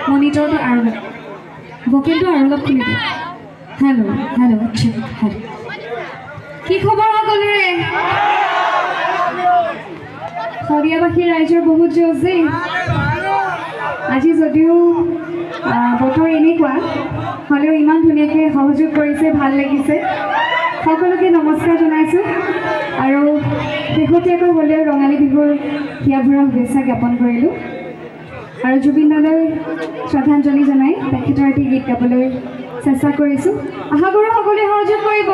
মনিটৰটো আৰু ভকেলটো আৰু অলপ খুলি দিওঁ হেল্ল' হেল্ল' হেল্ল' কি খবৰ সকলোৰে শদিয়াবাসী ৰাইজৰ বহুত জোচ দেই আজি যদিও বতৰ এনেকুৱা হ'লেও ইমান ধুনীয়াকৈ সহযোগ কৰিছে ভাল লাগিছে সকলোকে নমস্কাৰ জনাইছোঁ আৰু শেহতীয়াকৈ হ'লেও ৰঙালী বিহুৰ হিয়া ভৰা শুভেচ্ছা জ্ঞাপন কৰিলোঁ আৰু জুবিন দালৈ শ্ৰদ্ধাঞ্জলি জনাই তেখেতৰ এটি গীত গাবলৈ চেষ্টা কৰিছোঁ আশা কৰোঁ সকলোৱে সহযোগ কৰিব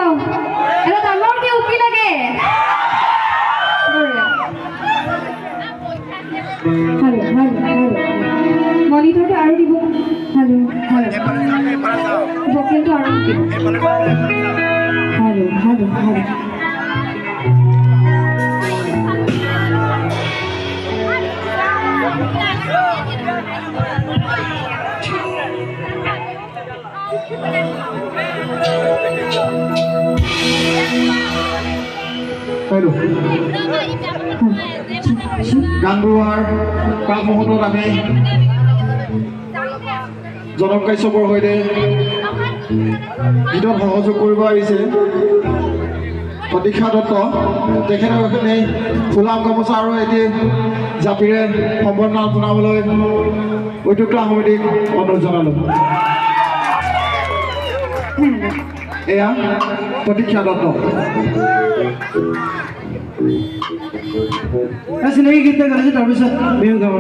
এটা ডাঙৰকৈ উকি লাগে হেল্ল' হেল্ল' হেল্ল' মনিটৰটো আৰু দিব হেল্ল' হেল্ল' ভকেলটো আৰু দিব হেল্ল' হেল্ল' হেল্ল' গান গোৱাৰ কাল মুহূৰ্তত আমি জনক কাশ্যপৰ সৈতে গীতত সহযোগ কৰিব আহিছে প্ৰতীক্ষা দত্ত তেখেতক এই ফুলাম গামোচা আৰু এটি জাপিৰে সম্বৰ্ধনা জনাবলৈ উদ্যোক্তা সমিতিক অনুৰোধ জনালোঁ এয়া প্ৰতীক্ষা দত্ত চিনাকি গীত গাইছে তাৰপিছত বিহু গাব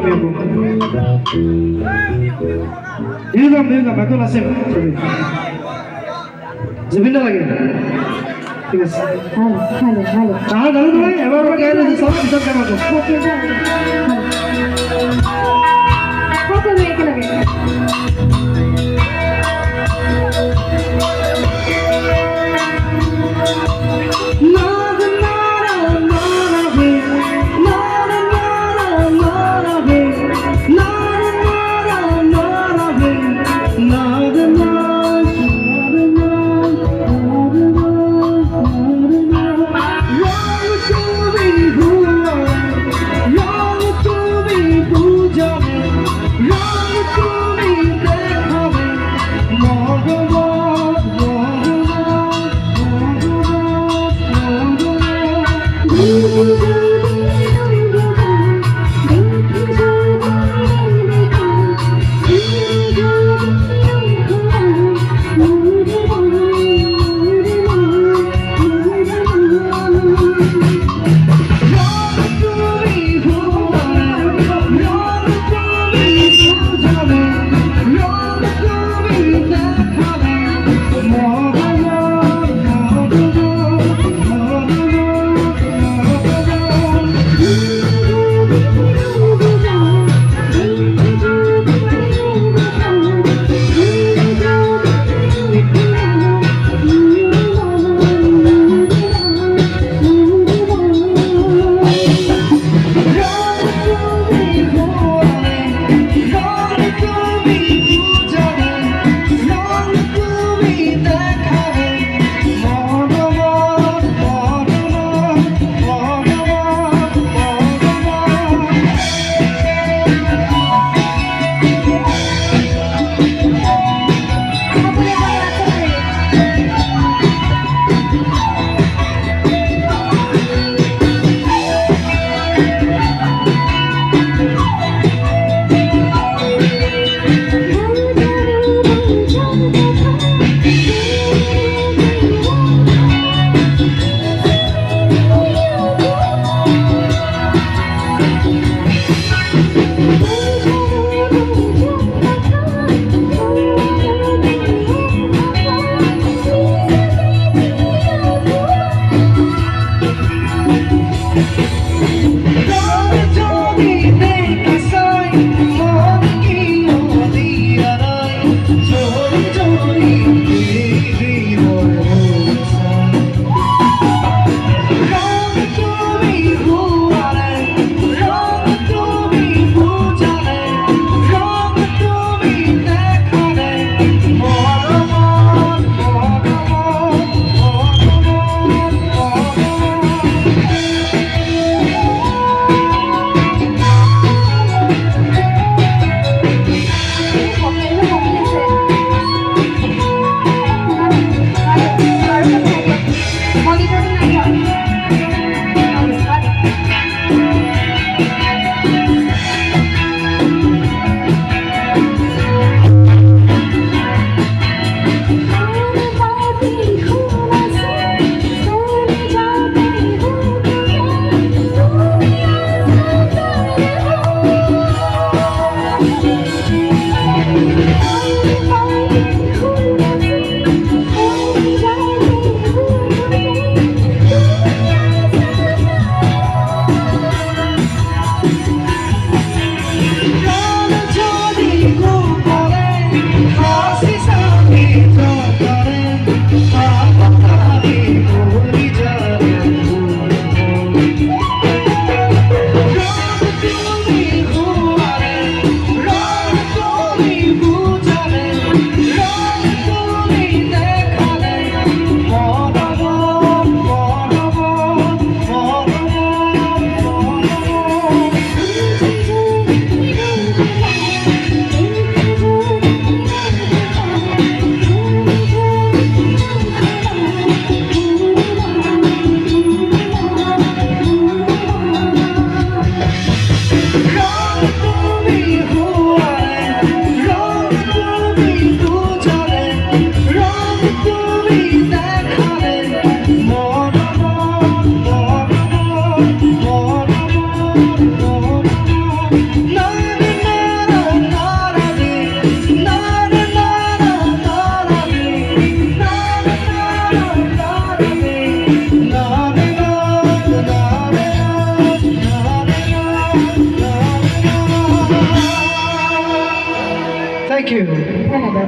বিহু গাম আকৌ আছে জুবিন দা লাগে ঠিক আছে হেল্ল' হেল্ল' তাৰ গান গাই এবাৰ গাই লৈছে চব পিছত গাম আকৌ সকলোৱে একেলগে থেংক ইউ ধন্যবাদ